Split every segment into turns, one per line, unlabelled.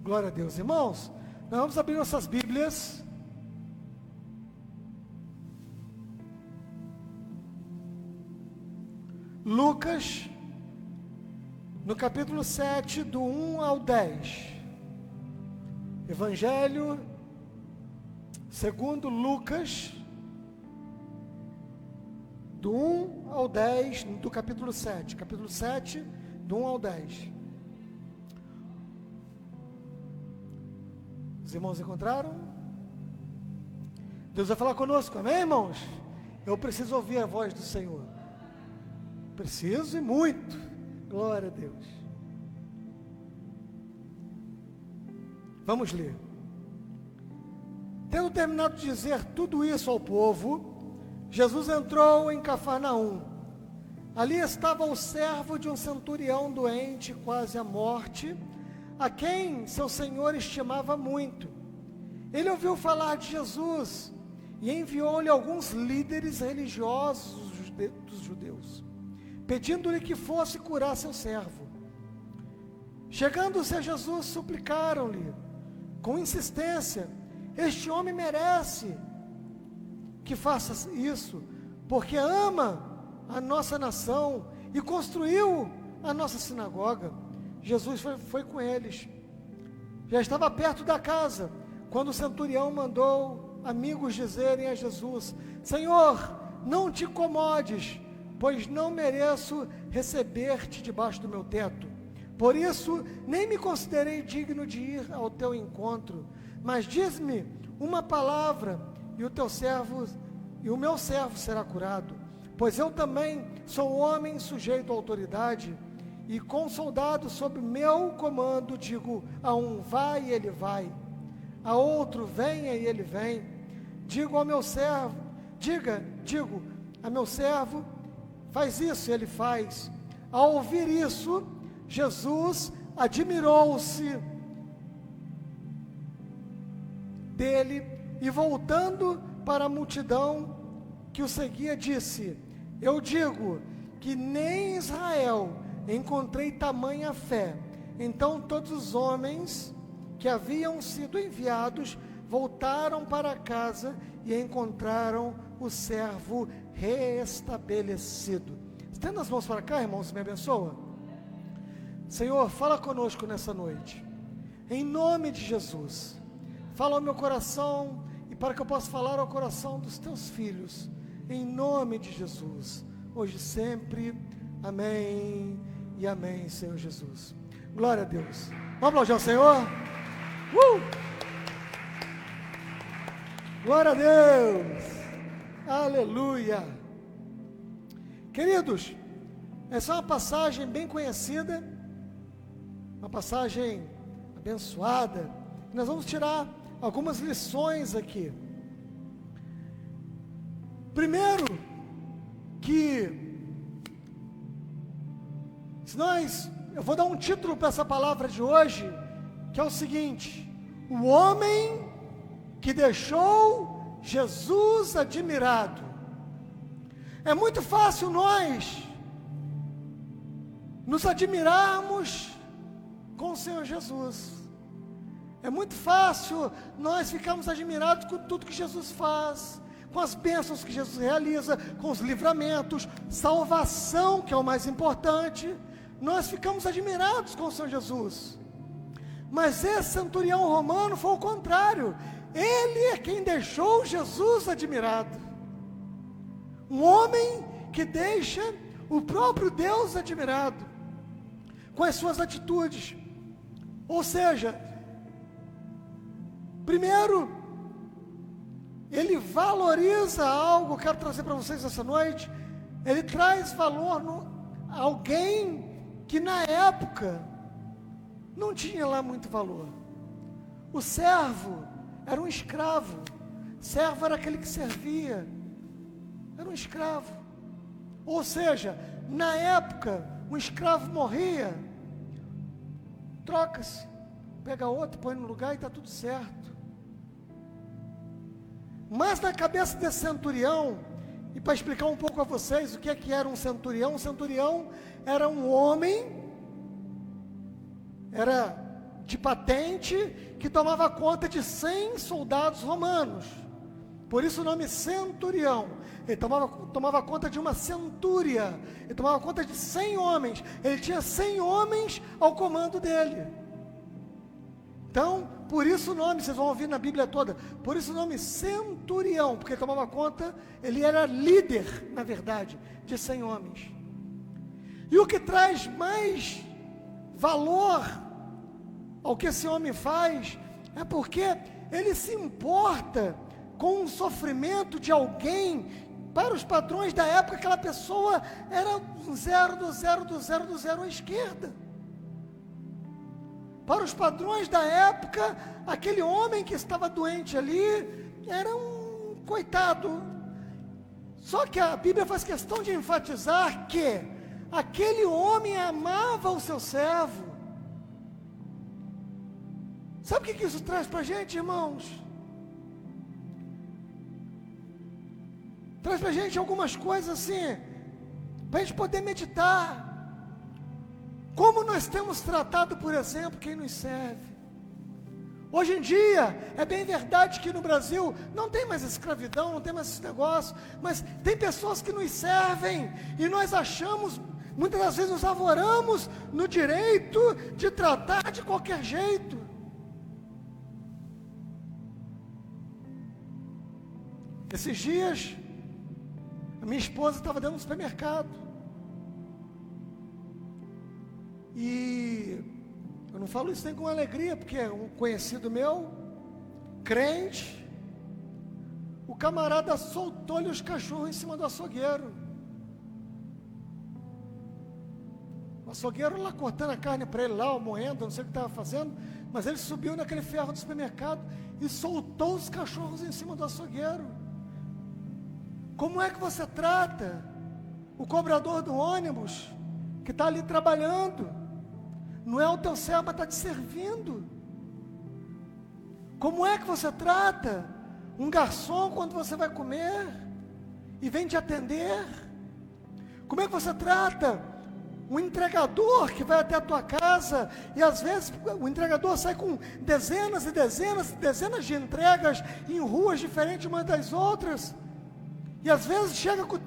Glória a Deus. Irmãos, nós vamos abrir nossas Bíblias. Lucas, no capítulo 7, do 1 ao 10. Evangelho segundo Lucas, do 1 ao 10, do capítulo 7. Capítulo 7, do 1 ao 10. Os irmãos encontraram? Deus vai falar conosco, amém, irmãos? Eu preciso ouvir a voz do Senhor. Preciso e muito. Glória a Deus. Vamos ler. Tendo terminado de dizer tudo isso ao povo, Jesus entrou em Cafarnaum. Ali estava o servo de um centurião doente, quase à morte, a quem seu senhor estimava muito. Ele ouviu falar de Jesus e enviou-lhe alguns líderes religiosos dos judeus, pedindo-lhe que fosse curar seu servo. Chegando-se a Jesus, suplicaram-lhe com insistência: este homem merece que faça isso, porque ama a nossa nação e construiu a nossa sinagoga. Jesus foi com eles. Já estava perto da casa, quando o centurião mandou amigos dizerem a Jesus: Senhor, não te incomodes, pois não mereço receber-te debaixo do meu teto. Por isso, nem me considerei digno de ir ao teu encontro, mas diz-me uma palavra, e o meu servo será curado. Pois eu também sou homem sujeito à autoridade, e com soldados sob meu comando, digo a um vai e ele vai, a outro venha e ele vem. Digo a meu servo faz isso e ele faz. Ao ouvir isso, Jesus admirou-se dele e, voltando para a multidão que o seguia, disse: eu digo que nem em Israel encontrei tamanha fé. Então todos os homens que haviam sido enviados voltaram para casa e encontraram o servo restabelecido. Estenda as mãos para cá, irmãos, me abençoa. Senhor, fala conosco nessa noite, em nome de Jesus. Fala ao meu coração, e para que eu possa falar ao coração dos teus filhos, em nome de Jesus, hoje e sempre, amém e amém, Senhor Jesus. Glória a Deus. Vamos aplaudir ao Senhor? Glória a Deus. Aleluia. Queridos, essa é uma passagem bem conhecida, uma passagem abençoada. Nós vamos tirar algumas lições aqui. Primeiro, eu vou dar um título para essa palavra de hoje, que é o seguinte: o homem que deixou Jesus admirado. É muito fácil nós nos admirarmos com o Senhor Jesus. É muito fácil nós ficarmos admirados com tudo que Jesus faz, com as bênçãos que Jesus realiza, com os livramentos, salvação, que é o mais importante. Nós ficamos admirados com o Senhor Jesus. Mas esse centurião romano foi o contrário. Ele é quem deixou Jesus admirado. Um homem que deixa o próprio Deus admirado com as suas atitudes. Ou seja, primeiro, ele valoriza algo. Quero trazer para vocês essa noite. Ele traz valor a alguém que na época não tinha lá muito valor. O servo era um escravo. Servo era aquele que servia. Era um escravo. Ou seja, na época, um escravo morria, troca-se, pega outro, põe no lugar e está tudo certo. Mas na cabeça desse centurião, e para explicar um pouco a vocês o que é que era um centurião era um homem, era de patente que tomava conta de 100 soldados romanos. Por isso o nome centurião. Ele tomava conta de uma centúria. Ele tomava conta de 100 homens. Ele tinha 100 homens ao comando dele. Então, por isso o nome, vocês vão ouvir na Bíblia toda, por isso o nome centurião, porque ele tomava conta, ele era líder, na verdade, de 100 homens. E o que traz mais valor ao que esse homem faz, é porque ele se importa com o sofrimento de alguém. Para os padrões da época, aquela pessoa era um zero do zero à esquerda. Para os padrões da época, aquele homem que estava doente ali, era um coitado. Só que a Bíblia faz questão de enfatizar que aquele homem amava o seu servo. Sabe o que isso traz para a gente, irmãos? Traz para a gente algumas coisas assim, para a gente poder meditar. Como nós temos tratado, por exemplo, quem nos serve. Hoje em dia, é bem verdade que no Brasil não tem mais escravidão, não tem mais esse negócio, mas tem pessoas que nos servem e nós achamos, muitas das vezes nos arvoramos no direito de tratar de qualquer jeito. Esses dias, a minha esposa estava dentro do supermercado. E eu não falo isso nem com alegria, porque é um conhecido meu, crente, o camarada soltou-lhe os cachorros em cima do açougueiro. O açougueiro lá cortando a carne para ele lá, ou moendo, não sei o que estava fazendo, mas ele subiu naquele ferro do supermercado e soltou os cachorros em cima do açougueiro. Como é que você trata o cobrador do ônibus que está ali trabalhando? Não é o teu servo, mas está te servindo. Como é que você trata um garçom quando você vai comer e vem te atender? Como é que você trata um entregador que vai até a tua casa e às vezes o entregador sai com dezenas e dezenas de entregas em ruas diferentes umas das outras? E às vezes chega com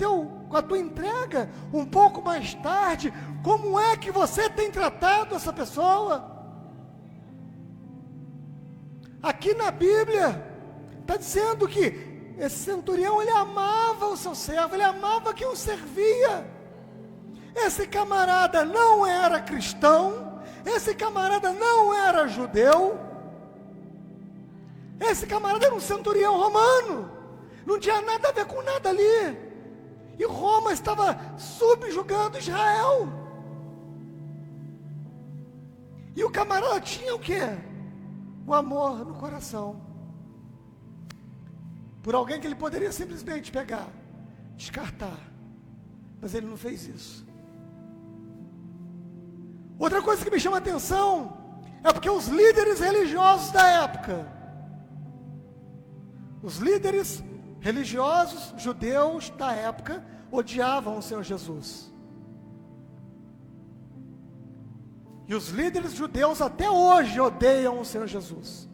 a tua entrega um pouco mais tarde. Como é que você tem tratado essa pessoa? Aqui na Bíblia está dizendo que esse centurião, ele amava o seu servo, ele amava quem o servia. Esse camarada não era cristão, esse camarada não era judeu, esse camarada era um centurião romano. Não tinha nada a ver com nada ali. E Roma estava subjugando Israel. E o camarada tinha o quê? O amor no coração. Por alguém que ele poderia simplesmente pegar, descartar. Mas ele não fez isso. Outra coisa que me chama a atenção é porque os líderes religiosos da época, os líderes religiosos judeus da época odiavam o Senhor Jesus. E os líderes judeus até hoje odeiam o Senhor Jesus.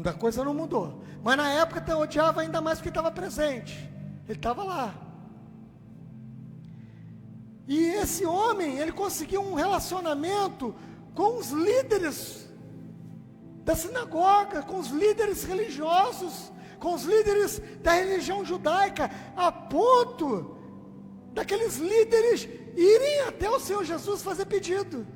A coisa não mudou. Mas na época odiava ainda mais porque estava presente. Ele estava lá. E esse homem, ele conseguiu um relacionamento com os líderes da sinagoga, com os líderes religiosos, com os líderes da religião judaica, a ponto daqueles líderes irem até o Senhor Jesus fazer pedido.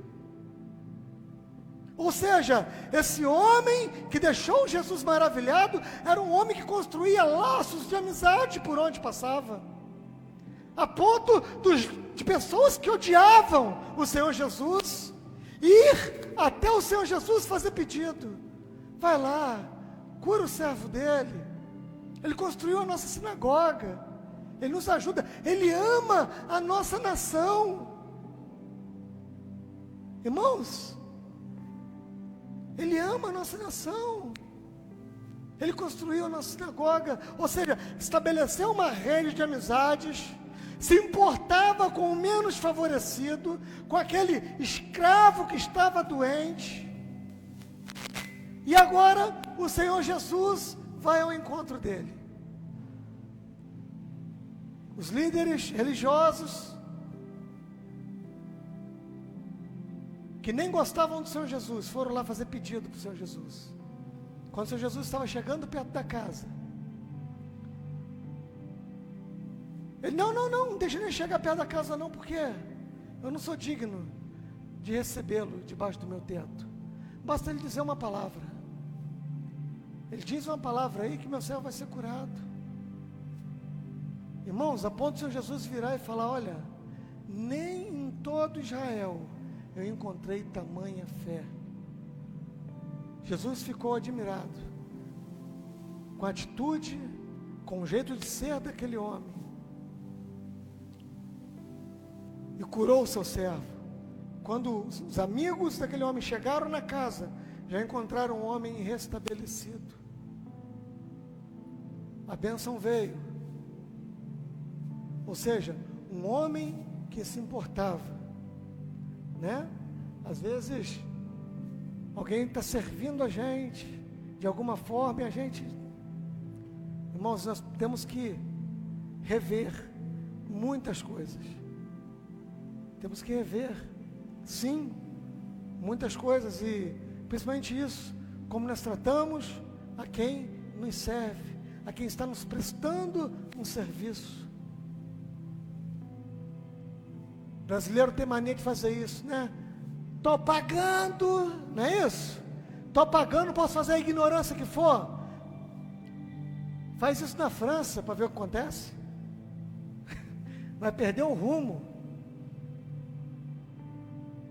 Ou seja, esse homem que deixou Jesus maravilhado, era um homem que construía laços de amizade por onde passava, a ponto de pessoas que odiavam o Senhor Jesus, ir até o Senhor Jesus fazer pedido. Vai lá, cura o servo dele. Ele construiu a nossa sinagoga, ele nos ajuda, ele ama a nossa nação. Irmãos, ele ama a nossa nação. Ele construiu a nossa sinagoga, ou seja, estabeleceu uma rede de amizades, se importava com o menos favorecido, com aquele escravo que estava doente. E agora o Senhor Jesus vai ao encontro dele. Os líderes religiosos, que nem gostavam do Senhor Jesus, foram lá fazer pedido para o Senhor Jesus. Quando o Senhor Jesus estava chegando perto da casa, ele, não deixa ele chegar perto da casa não, porque eu não sou digno de recebê-lo debaixo do meu teto. Basta ele dizer uma palavra. Ele diz uma palavra aí que meu servo vai ser curado. Irmãos, a ponto do Senhor Jesus virar e falar, olha, nem em todo Israel eu encontrei tamanha fé. Jesus ficou admirado com a atitude, com o jeito de ser daquele homem. E curou o seu servo. Quando os amigos daquele homem chegaram na casa, já encontraram um homem restabelecido. A bênção veio. Ou seja, um homem que se importava, né? Às vezes, alguém está servindo a gente, de alguma forma, e a gente, irmãos, nós temos que rever muitas coisas. Temos que rever, sim, muitas coisas, e principalmente isso, como nós tratamos a quem nos serve, a quem está nos prestando um serviço. O brasileiro tem mania de fazer isso, né? Estou pagando, não é isso? Estou pagando, posso fazer a ignorância que for. Faz isso na França para ver o que acontece. Vai perder o rumo.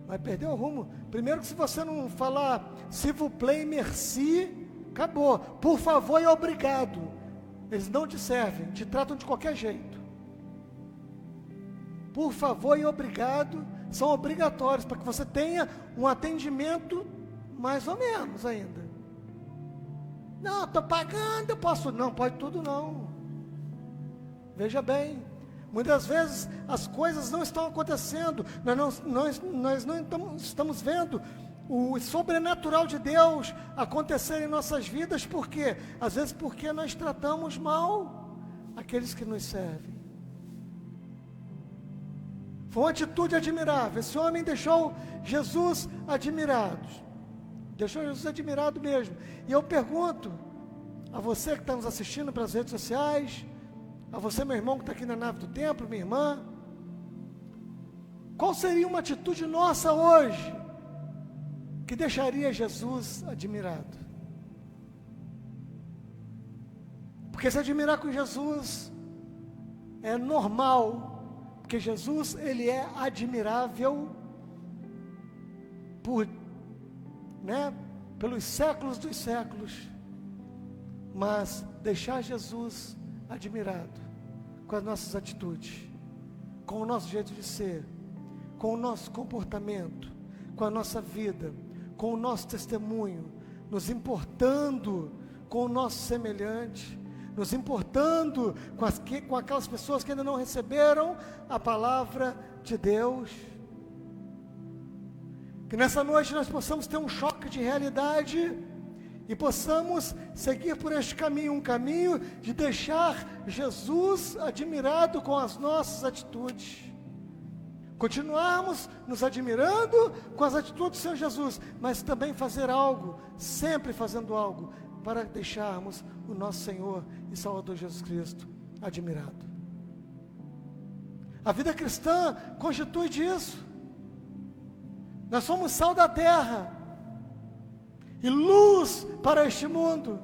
Vai perder o rumo. Primeiro que se você não falar s'il vous plaît, merci, acabou. Por favor e obrigado. Eles não te servem, te tratam de qualquer jeito. Por favor e obrigado são obrigatórios para que você tenha um atendimento mais ou menos ainda. Não, estou pagando, eu posso. Não, pode tudo não. Veja bem, muitas vezes as coisas não estão acontecendo, nós não estamos vendo o sobrenatural de Deus acontecer em nossas vidas, por quê? Às vezes porque nós tratamos mal aqueles que nos servem. Foi uma atitude admirável. Esse homem deixou Jesus admirado. Deixou Jesus admirado mesmo. E eu pergunto a você que está nos assistindo pelas redes sociais, a você, meu irmão, que está aqui na nave do templo, minha irmã, qual seria uma atitude nossa hoje que deixaria Jesus admirado? Porque se admirar com Jesus é normal. Porque Jesus, ele é admirável pelos séculos dos séculos. Mas deixar Jesus admirado com as nossas atitudes, com o nosso jeito de ser, com o nosso comportamento, com a nossa vida, com o nosso testemunho, nos importando com o nosso semelhante, nos importando com aquelas pessoas que ainda não receberam a palavra de Deus. Que nessa noite nós possamos ter um choque de realidade e possamos seguir por este caminho, um caminho de deixar Jesus admirado com as nossas atitudes. Continuarmos nos admirando com as atitudes do Senhor Jesus, mas também fazer algo, sempre fazendo algo, para deixarmos o nosso Senhor e Salvador Jesus Cristo admirado. A vida cristã constitui disso. Nós somos sal da terra e luz para este mundo.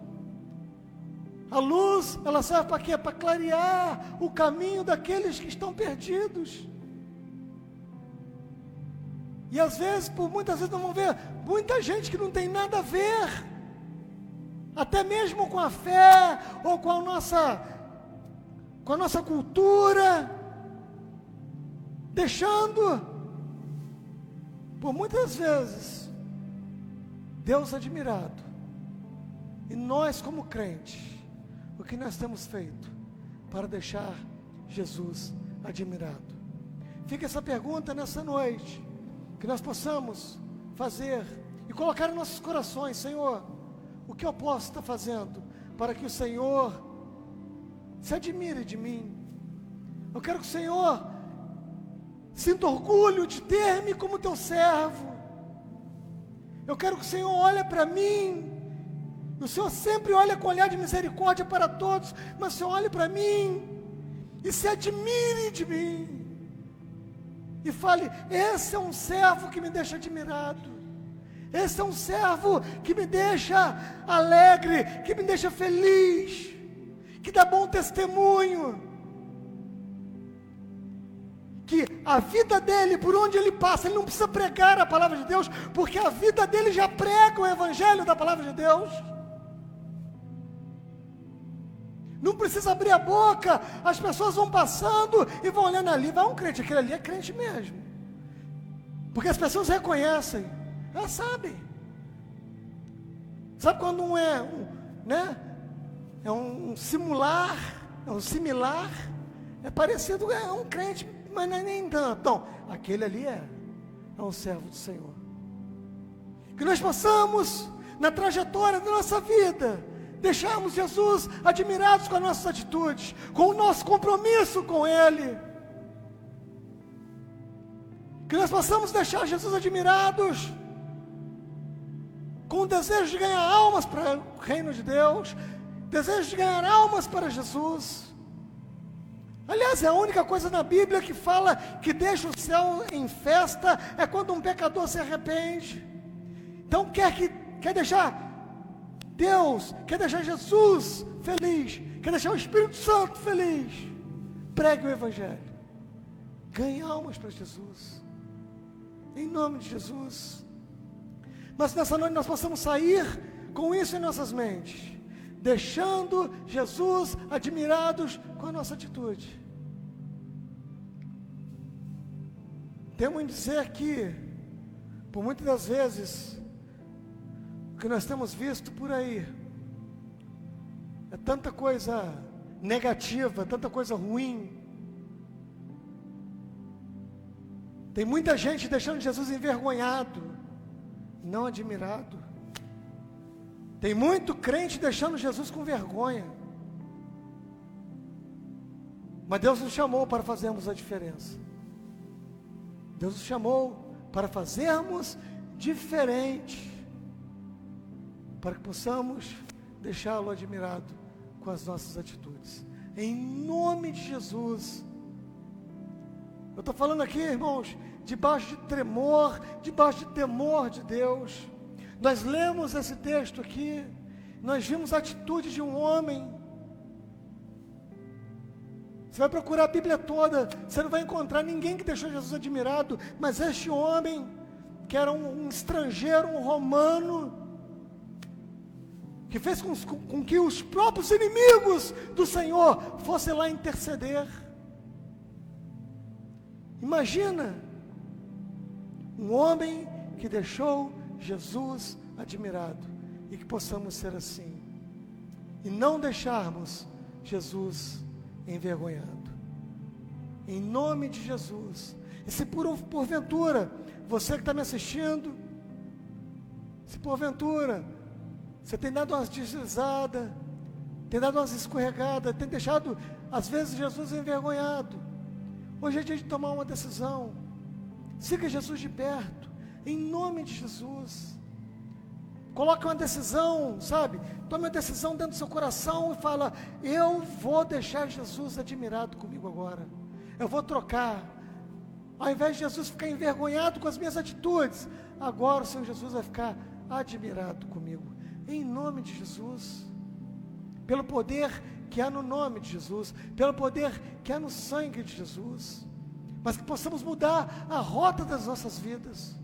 A luz, ela serve para quê? Para clarear o caminho daqueles que estão perdidos. E às vezes, muitas vezes nós vamos ver muita gente que não tem nada a ver, até mesmo com a fé, ou com a nossa cultura, deixando, por muitas vezes, Deus admirado. E nós como crentes, o que nós temos feito para deixar Jesus admirado? Fica essa pergunta nessa noite, que nós possamos fazer e colocar em nossos corações: Senhor, o que eu posso estar fazendo para que o Senhor se admire de mim? Eu quero que o Senhor sinta orgulho de ter-me como teu servo. Eu quero que o Senhor olhe para mim. O Senhor sempre olha com olhar de misericórdia para todos, mas o Senhor olhe para mim e se admire de mim. E fale: esse é um servo que me deixa admirado. Esse é um servo que me deixa alegre, que me deixa feliz, que dá bom testemunho. Que a vida dele, por onde ele passa, ele não precisa pregar a palavra de Deus, porque a vida dele já prega o evangelho da palavra de Deus. Não precisa abrir a boca, as pessoas vão passando e vão olhando ali: vai um crente, aquele ali é crente mesmo. Porque as pessoas reconhecem, elas sabem. Sabe quando não é é um similar, é parecido, é um crente, mas não é nem tanto. Então, aquele ali é um servo do Senhor. Que nós possamos, na trajetória da nossa vida, deixarmos Jesus admirados com as nossas atitudes, com o nosso compromisso com Ele. Que nós possamos deixar Jesus admirados com o desejo de ganhar almas para o reino de Deus, desejo de ganhar almas para Jesus. Aliás, é a única coisa na Bíblia que fala que deixa o céu em festa é quando um pecador se arrepende. Então quer deixar Deus, quer deixar Jesus feliz, quer deixar o Espírito Santo feliz, pregue o Evangelho, ganhe almas para Jesus, em nome de Jesus. Mas nessa noite nós possamos sair com isso em nossas mentes, deixando Jesus admirados com a nossa atitude. Temos em dizer que, por muitas das vezes, o que nós temos visto por aí é tanta coisa negativa, tanta coisa ruim. Tem muita gente deixando Jesus envergonhado, não admirado. Tem muito crente deixando Jesus com vergonha. Mas Deus nos chamou para fazermos a diferença. Deus nos chamou para fazermos diferente, para que possamos deixá-lo admirado com as nossas atitudes. Em nome de Jesus. Eu estou falando aqui, irmãos, debaixo de tremor, debaixo de temor de Deus. Nós lemos esse texto aqui, nós vimos a atitude de um homem. Você vai procurar a Bíblia toda, você não vai encontrar ninguém que deixou Jesus admirado, mas este homem, que era um estrangeiro, um romano, que fez com que os próprios inimigos do Senhor fossem lá interceder. Imagina, um homem que deixou Jesus admirado, e que possamos ser assim, e não deixarmos Jesus envergonhado, em nome de Jesus. E se porventura, você que está me assistindo, se porventura, você tem dado umas deslizadas, tem dado umas escorregadas, tem deixado, às vezes, Jesus envergonhado, hoje é dia de tomar uma decisão. Siga Jesus de perto, em nome de Jesus. Coloque uma decisão, sabe? Tome uma decisão dentro do seu coração e fala: eu vou deixar Jesus admirado comigo agora. Eu vou trocar. Ao invés de Jesus ficar envergonhado com as minhas atitudes, agora o Senhor Jesus vai ficar admirado comigo. Em nome de Jesus. Pelo poder que há no nome de Jesus, pelo poder que há no sangue de Jesus. Mas que possamos mudar a rota das nossas vidas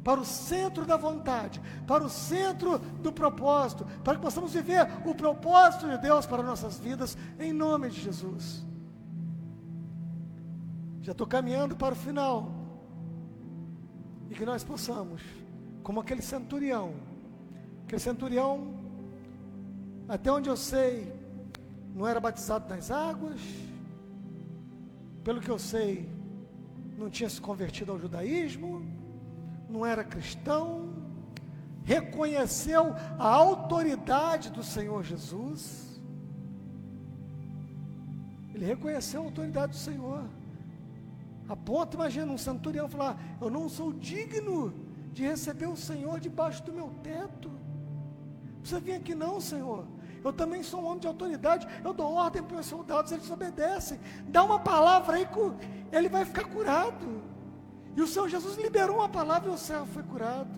para o centro da vontade, para o centro do propósito, para que possamos viver o propósito de Deus para nossas vidas, em nome de Jesus. Já estou caminhando para o final, e que nós possamos, como aquele centurião, até onde eu sei, não era batizado nas águas, pelo que eu sei, não tinha se convertido ao judaísmo, não era cristão, reconheceu a autoridade do Senhor Jesus. Ele reconheceu a autoridade do Senhor, a ponto, imagina, um centurião falar: eu não sou digno de receber o Senhor debaixo do meu teto. Você vem aqui não, Senhor. Eu também sou um homem de autoridade. Eu dou ordem para os meus soldados, eles obedecem. Dá uma palavra aí que ele vai ficar curado. E o Senhor Jesus liberou uma palavra e o servo foi curado.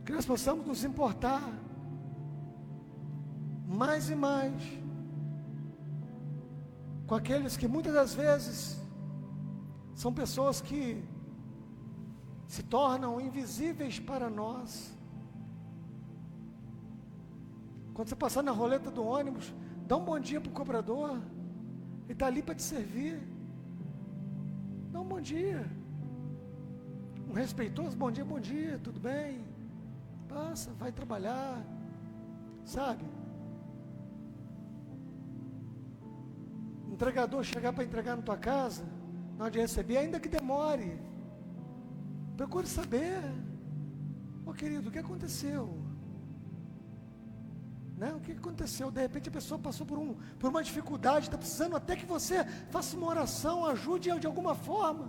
Que nós possamos nos importar mais e mais com aqueles que muitas das vezes são pessoas que se tornam invisíveis para nós. Quando você passar na roleta do ônibus, dá um bom dia para o cobrador. Ele está ali para te servir. Dá um bom dia. Um respeitoso bom dia, tudo bem? Passa, vai trabalhar. Sabe? Entregador chegar para entregar na tua casa, na hora de receber, ainda que demore, procure saber: ô querido, o que aconteceu? Né? O que aconteceu? De repente a pessoa passou por uma dificuldade, está precisando até que você faça uma oração, ajude de alguma forma.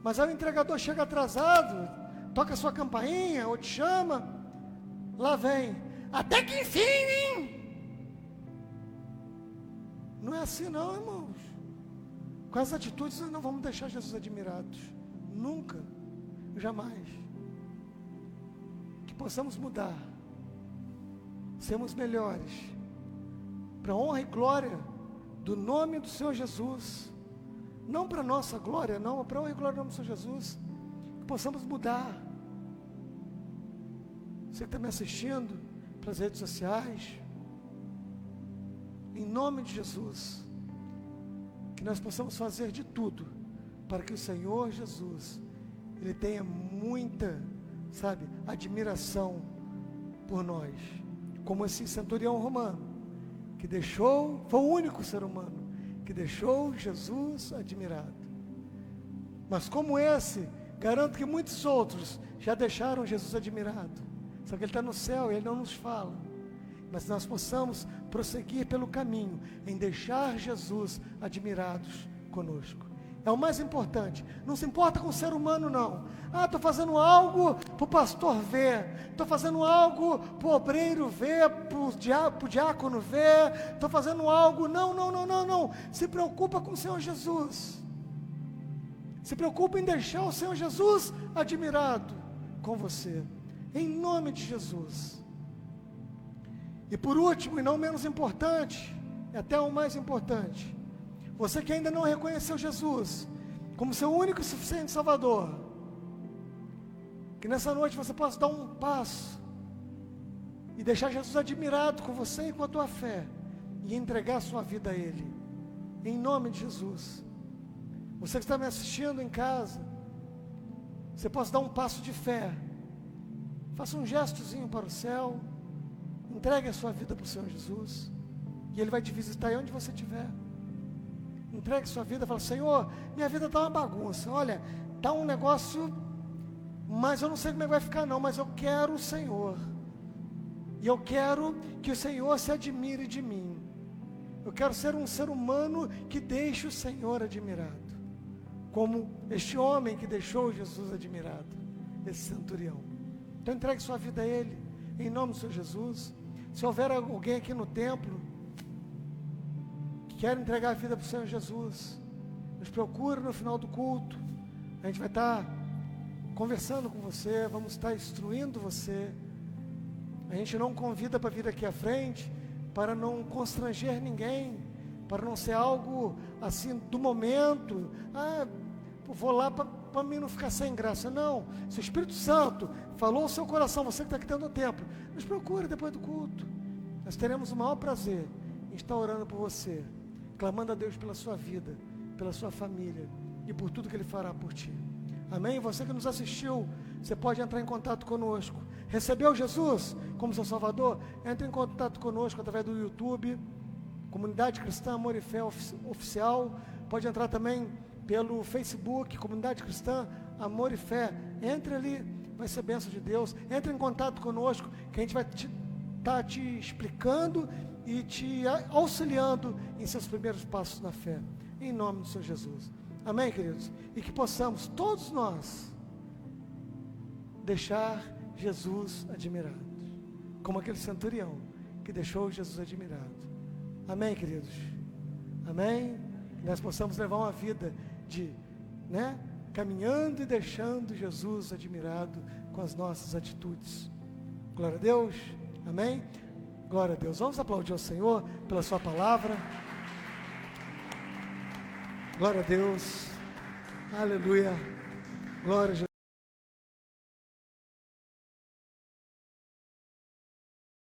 Mas aí o entregador chega atrasado, toca a sua campainha, ou te chama, lá vem: até que enfim, hein? Não é assim não, irmãos. Com essas atitudes nós não vamos deixar Jesus admirados. Nunca, jamais. Que possamos mudar, sermos melhores, para a honra e glória do nome do Senhor Jesus. Não para a nossa glória, não, para a honra e glória do nome do Senhor Jesus. Que possamos mudar. Você que está me assistindo pelas redes sociais, em nome de Jesus, que nós possamos fazer de tudo para que o Senhor Jesus, Ele tenha muita, admiração por nós, como esse centurião romano, que foi o único ser humano que deixou Jesus admirado. Mas como esse, garanto que muitos outros já deixaram Jesus admirado, só que Ele está no céu e Ele não nos fala. Mas nós possamos prosseguir pelo caminho, em deixar Jesus admirados conosco. É o mais importante. Não se importa com o ser humano não. Estou fazendo algo para o pastor ver, estou fazendo algo para o obreiro ver, para o diácono ver, estou fazendo algo, não. Se preocupa com o Senhor Jesus. Se preocupa em deixar o Senhor Jesus admirado com você, em nome de Jesus. E por último, e não menos importante, é até o mais importante, você que ainda não reconheceu Jesus como seu único e suficiente Salvador, que nessa noite você possa dar um passo e deixar Jesus admirado com você e com a tua fé, e entregar a sua vida a Ele, em nome de Jesus. Você que está me assistindo em casa, você possa dar um passo de fé, faça um gestozinho para o céu, entregue a sua vida para o Senhor Jesus, e Ele vai te visitar aí onde você estiver. Entregue a sua vida, fala: Senhor, minha vida está uma bagunça, olha, está um negócio, mas eu não sei como é que vai ficar não, mas eu quero o Senhor, e eu quero que o Senhor se admire de mim. Eu quero ser um ser humano que deixe o Senhor admirado, como este homem que deixou Jesus admirado, esse centurião. Então entregue sua vida a Ele, em nome do Senhor Jesus. Se houver alguém aqui no templo que quer entregar a vida para o Senhor Jesus, nos procure no final do culto. A gente vai estar conversando com você, vamos estar instruindo você. A gente não convida para vir aqui à frente para não constranger ninguém, para não ser algo assim do momento. Vou lá para mim não ficar sem graça. Não, se o Espírito Santo falou ao seu coração, você que está aqui dentro do templo, nos procure depois do culto. Nós teremos o maior prazer em estar orando por você, clamando a Deus pela sua vida, pela sua família e por tudo que Ele fará por ti. Amém? Você que nos assistiu, você pode entrar em contato conosco, Recebeu Jesus como seu Salvador? Entre em contato conosco através do YouTube, Comunidade Cristã Amor e Fé Oficial. Pode entrar também pelo Facebook, Comunidade Cristã Amor e Fé. Entre ali, vai ser bênção de Deus. Entre em contato conosco, que a gente vai estar te explicando e te auxiliando em seus primeiros passos na fé. Em nome do Senhor Jesus. Amém, queridos? E que possamos, todos nós, deixar Jesus admirado, como aquele centurião que deixou Jesus admirado. Amém, queridos? Amém? Que nós possamos levar uma vida de, caminhando e deixando Jesus admirado com as nossas atitudes. Glória a Deus. Amém? Glória a Deus. Vamos aplaudir ao Senhor pela sua palavra. Glória a Deus. Aleluia. Glória a Jesus.